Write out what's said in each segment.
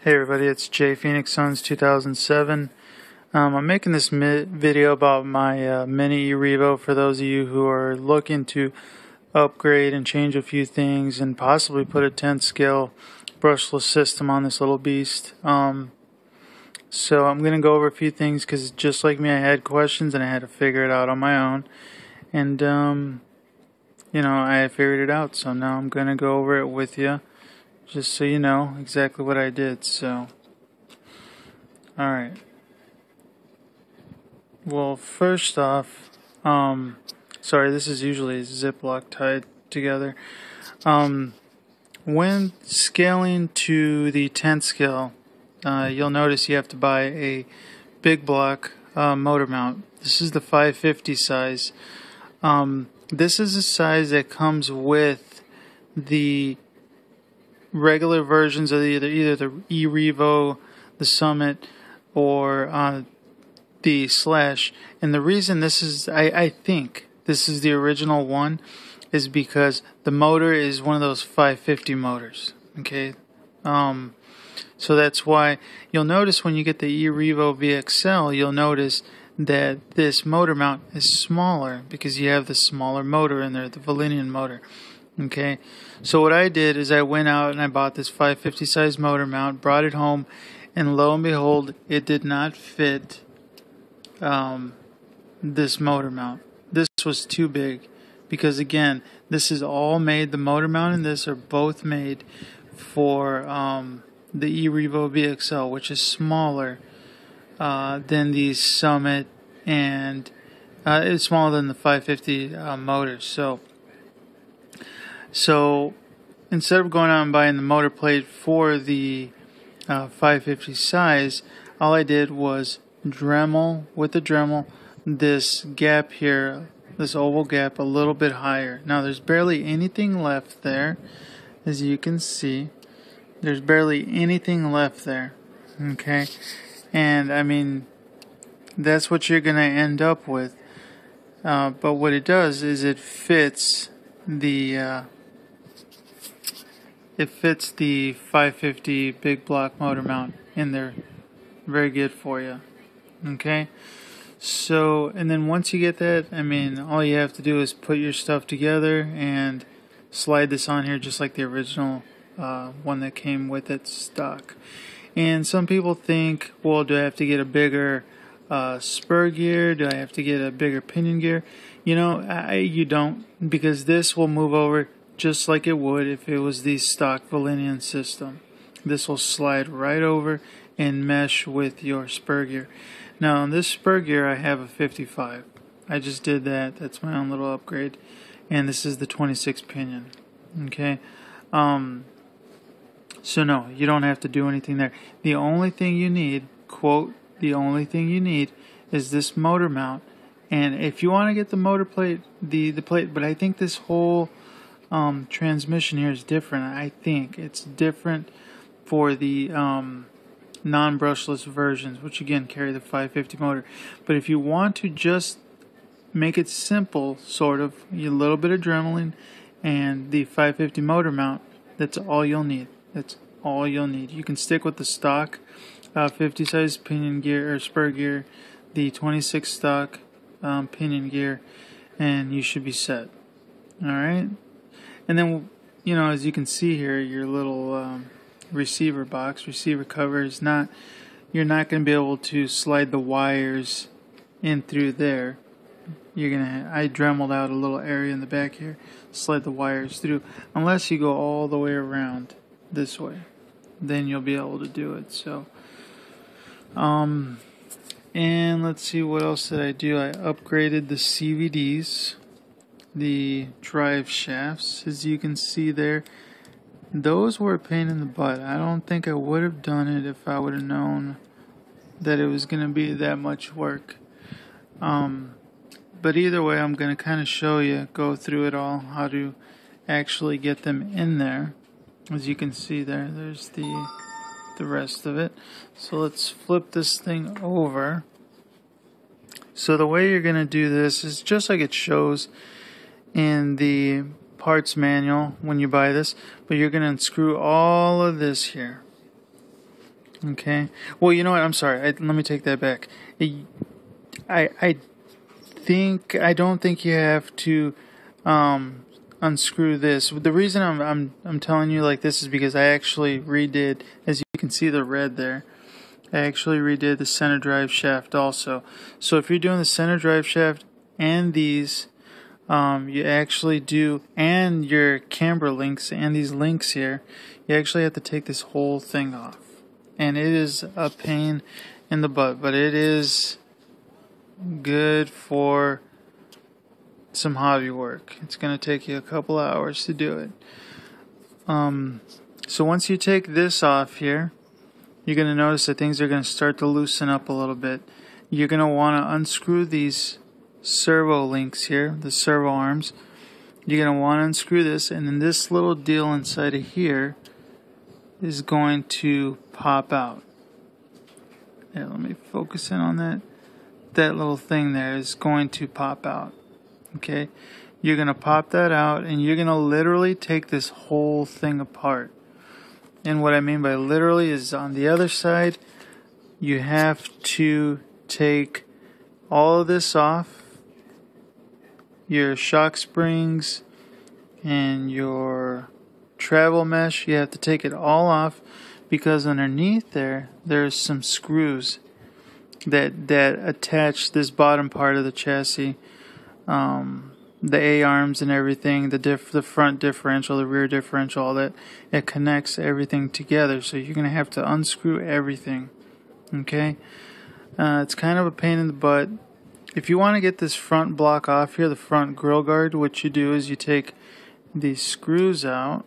Hey everybody, it's Jay Phoenix Suns 2007. I'm making this video about my mini revo for those of you who are looking to upgrade and change a few things and possibly put a 10 scale brushless system on this little beast. So I'm going to go over a few things because just like me, I had questions and I had to figure it out on my own. And, I figured it out, so now I'm going to go over it with you, just so you know exactly what I did. So, alright. Well, first off, sorry, this is usually Ziploc tied together. When scaling to the 10th scale, you'll notice you have to buy a big block motor mount. This is the 550 size. This is a size that comes with the regular versions of either the eRevo, the Summit, or the Slash. And the reason this is, I think this is the original one, is because the motor is one of those 550 motors. Okay, so that's why you'll notice when you get the eRevo VXL, you'll notice that this motor mount is smaller because you have the smaller motor in there, the Volinian motor. Okay, so what I did is I went out and I bought this 550 size motor mount, brought it home, and lo and behold, it did not fit this motor mount. This was too big because, again, this is all made, the motor mount and this are both made for the eRevo VXL, which is smaller than the Summit, and it's smaller than the 550 motors. So instead of going out and buying the motor plate for the 550 size, all I did was Dremel with the Dremel this gap here, this oval gap, a little bit higher. Now there's barely anything left there, as you can see. There's barely anything left there. Okay, and I mean that's what you're gonna end up with. But what it does is it fits the 550 big block motor mount in there. Very good for you. Okay, so and then once you get that, I mean, all you have to do is put your stuff together and slide this on here just like the original one that came with it stock. And some people think, well, do I have to get a bigger spur gear? Do I have to get a bigger pinion gear? You know, you don't, because this will move over just like it would if it was the stock Volinian system. This will slide right over and mesh with your spur gear. Now on this spur gear I have a 55. I just did that. That's my own little upgrade. And this is the 26 pinion. Okay. So no, you don't have to do anything there. The only thing you need, quote, the only thing you need is this motor mount. And if you want to get the motor plate, the plate, but I think this whole transmission here is different. I think it's different for the non-brushless versions, which again carry the 550 motor. But if you want to just make it simple, sort of, a little bit of Dremel and the 550 motor mount, that's all you'll need. That's all you'll need. You can stick with the stock 50 size pinion gear or spur gear, the 26 stock pinion gear, and you should be set. Alright? And then, you know, as you can see here, your little receiver cover is not, you're not going to be able to slide the wires in through there. I dremeled out a little area in the back here, slide the wires through, unless you go all the way around this way, then you'll be able to do it. So and let's see, what else did I do? I upgraded the CVDs, the drive shafts, as you can see there. Those were a pain in the butt. I don't think I would have done it if I would have known that it was going to be that much work. But either way, I'm going to kind of show you, go through it all, how to actually get them in there. As you can see there, there's the rest of it. So let's flip this thing over. So the way you're going to do this is just like it shows in the parts manual when you buy this, but you're going to unscrew all of this here. Okay. Well, you know what? I'm sorry. Let me take that back. I don't think you have to unscrew this. The reason I'm telling you like this is because I actually redid, as you can see the red there. I actually redid the center drive shaft also. So if you're doing the center drive shaft and these, you actually do, and your camber links and these links here, you actually have to take this whole thing off. And it is a pain in the butt, but it is good for some hobby work. It's going to take you a couple hours to do it. So once you take this off here, you're going to notice that things are going to start to loosen up a little bit. You're going to want to unscrew these servo links here, the servo arms. You're going to want to unscrew this, and then this little deal inside of here is going to pop out. Yeah, let me focus in on that. That little thing there is going to pop out. Okay, you're going to pop that out, and you're going to literally take this whole thing apart. And what I mean by literally is on the other side, you have to take all of this off. Your shock springs and your travel mesh, you have to take it all off, because underneath there's some screws that attach this bottom part of the chassis, the A-arms and everything, the front differential, the rear differential, all that. It connects everything together, so you're going to have to unscrew everything. Okay? It's kind of a pain in the butt. If you want to get this front block off here, the front grill guard, what you do is you take these screws out.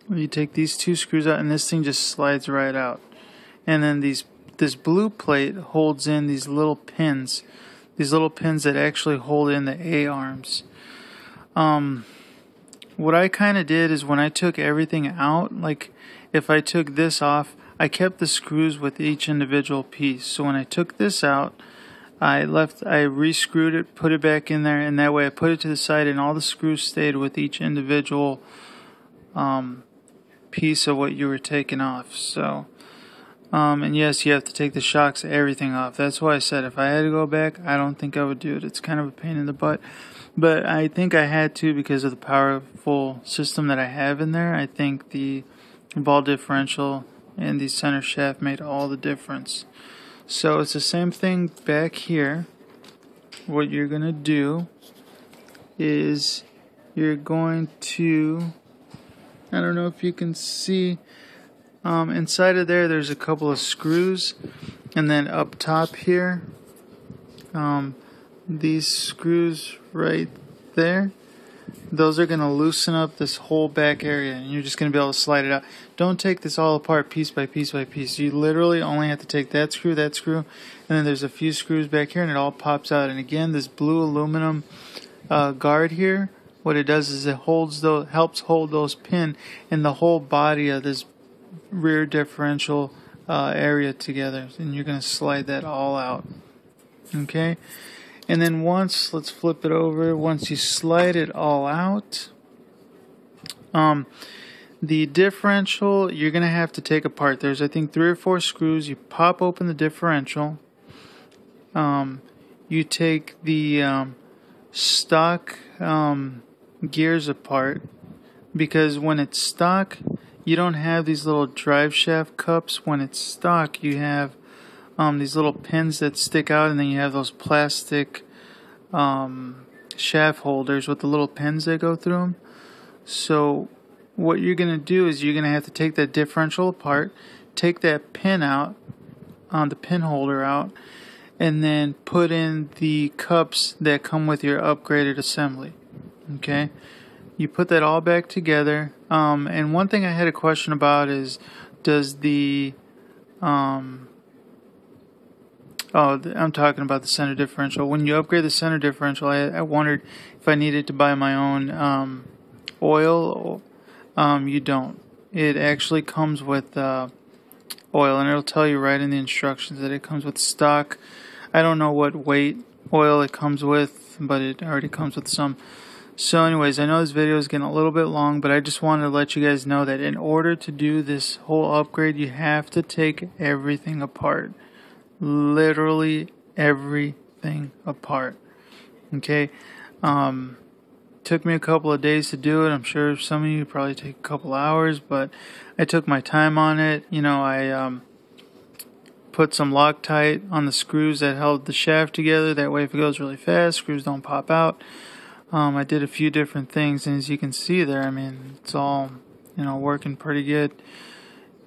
You take these two screws out, and this thing just slides right out. And then this blue plate holds in these little pins. These little pins that actually hold in the A-arms. What I kind of did is when I took everything out, like if I took this off, I kept the screws with each individual piece. So when I took this out, I re-screwed it, put it back in there, and that way I put it to the side, and all the screws stayed with each individual piece of what you were taking off. So, and yes, you have to take the shocks, everything off. That's why I said if I had to go back, I don't think I would do it. It's kind of a pain in the butt. But I think I had to because of the powerful system that I have in there. I think the ball differential and the center shaft made all the difference. So it's the same thing back here. What you're going to do is you're going to, I don't know if you can see, inside of there's a couple of screws, and then up top here, these screws right there, those are going to loosen up this whole back area, and you're just going to be able to slide it out. Don't take this all apart piece by piece by piece. You literally only have to take that screw, and then there's a few screws back here, and it all pops out. And again, this blue aluminum guard here, what it does is it helps hold those pins and the whole body of this rear differential area together, and you're going to slide that all out. Okay, and then let's flip it over. Once you slide it all out, the differential you're going to have to take apart. There's, I think, 3 or 4 screws. You pop open the differential. You take the stock gears apart, because when it's stock, you don't have these little drive shaft cups. When it's stock, you have these little pins that stick out, and then you have those plastic shaft holders with the little pins that go through them. So what you're going to do is you're going to have to take that differential apart, take that pin out, the pin holder out, and then put in the cups that come with your upgraded assembly. Okay, you put that all back together. And one thing I had a question about is, does the I'm talking about the center differential. When you upgrade the center differential, I wondered if I needed to buy my own oil. You don't. It actually comes with oil, and it'll tell you right in the instructions that it comes with stock. I don't know what weight oil it comes with, but it already comes with some. So anyways, I know this video is getting a little bit long, but I just wanted to let you guys know that in order to do this whole upgrade, you have to take everything apart. Literally everything apart. Okay? Took me a couple of days to do it. I'm sure some of you probably take a couple hours, but I took my time on it. You know, I put some Loctite on the screws that held the shaft together. That way if it goes really fast, screws don't pop out. I did a few different things, and as you can see there, I mean, it's all, you know, working pretty good.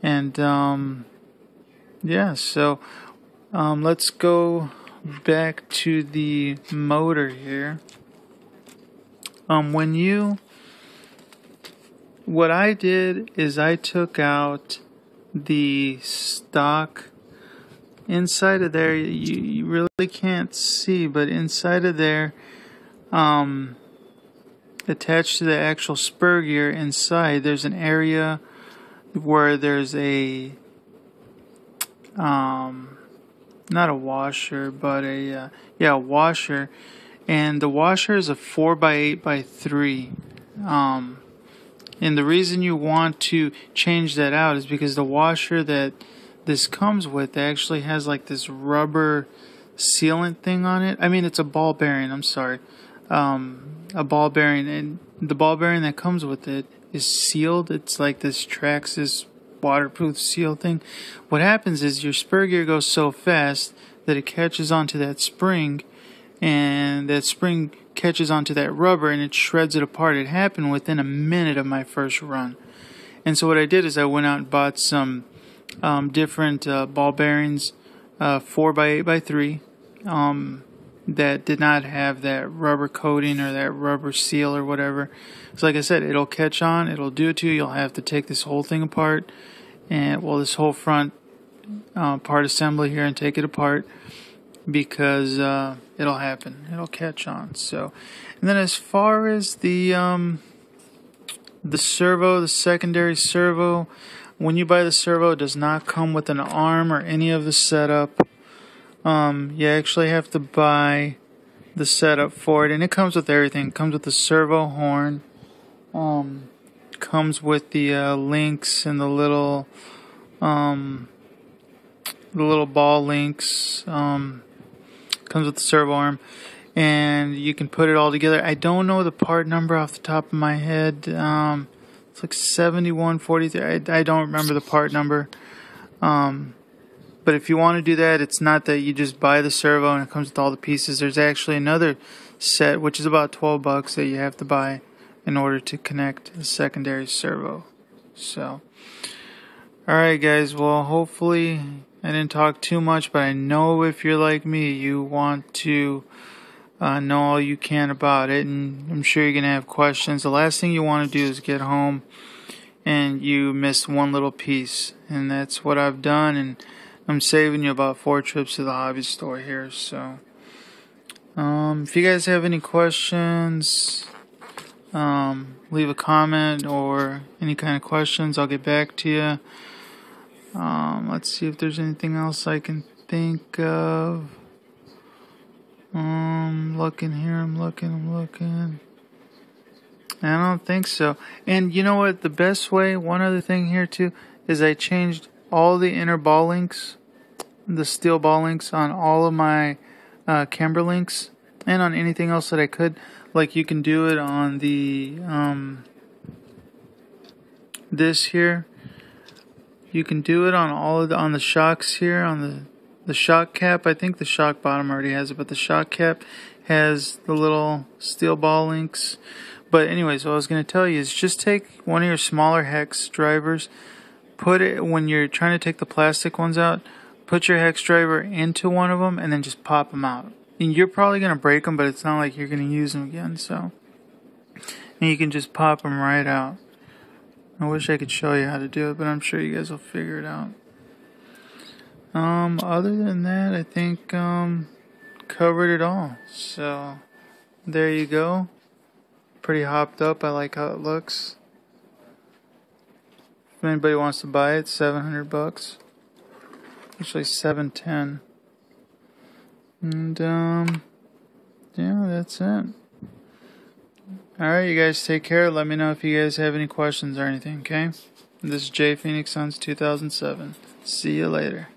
And yeah, so let's go back to the motor here. What I did is I took out the stock. Inside of there, you really can't see, but inside of there, attached to the actual spur gear inside, there's an area where there's a, not a washer, but a washer. And the washer is a 4x8x3. And the reason you want to change that out is because the washer that this comes with actually has like this rubber sealant thing on it. I mean, it's a ball bearing, I'm sorry. A ball bearing, and the ball bearing that comes with it is sealed. It's like this Traxxas waterproof seal thing. What happens is your spur gear goes so fast that it catches onto that spring, and that spring catches onto that rubber and it shreds it apart. It happened within a minute of my first run. And so what I did is I went out and bought some different ball bearings, 4x8x3, that did not have that rubber coating or that rubber seal or whatever. So like I said, it'll catch on, it'll do it to you. You'll have to take this whole thing apart, and well, this whole front part assembly here, and take it apart, because it'll happen. It'll catch on. So, and then as far as the servo, the secondary servo, when you buy the servo, it does not come with an arm or any of the setup. You actually have to buy the setup for it, and it comes with everything. It comes with the servo horn, comes with the links and the little ball links, comes with the servo arm, and you can put it all together. I don't know the part number off the top of my head. It's like 7143. I don't remember the part number. But if you want to do that, it's not that you just buy the servo and it comes with all the pieces. There's actually another set, which is about $12, that you have to buy in order to connect the secondary servo. So, alright guys, well, hopefully I didn't talk too much, but I know if you're like me, you want to know all you can about it, and I'm sure you're going to have questions. The last thing you want to do is get home and you miss one little piece, and that's what I've done, and I'm saving you about 4 trips to the hobby store here. So if you guys have any questions, leave a comment or any kind of questions. I'll get back to you. Let's see if there's anything else I can think of. Looking here, I'm looking. I don't think so. And you know what? The best way, one other thing here too, is I changed all the inner ball links, the steel ball links, on all of my camber links, and on anything else that I could. Like you can do it on the this here. You can do it on all of on the shocks here, on the shock cap. I think the shock bottom already has it, but the shock cap has the little steel ball links. But anyways, what I was going to tell you is just take one of your smaller hex drivers, put it, when you're trying to take the plastic ones out, put your hex driver into one of them and then just pop them out. And you're probably going to break them, but it's not like you're going to use them again. So, and you can just pop them right out. I wish I could show you how to do it, but I'm sure you guys will figure it out. Other than that, I think covered it all. So there you go. Pretty hopped up. I like how it looks. If anybody wants to buy it, $700. Actually $710. And yeah, that's it. Alright, you guys take care. Let me know if you guys have any questions or anything, okay? This is J Phoenix Suns 2007. See you later.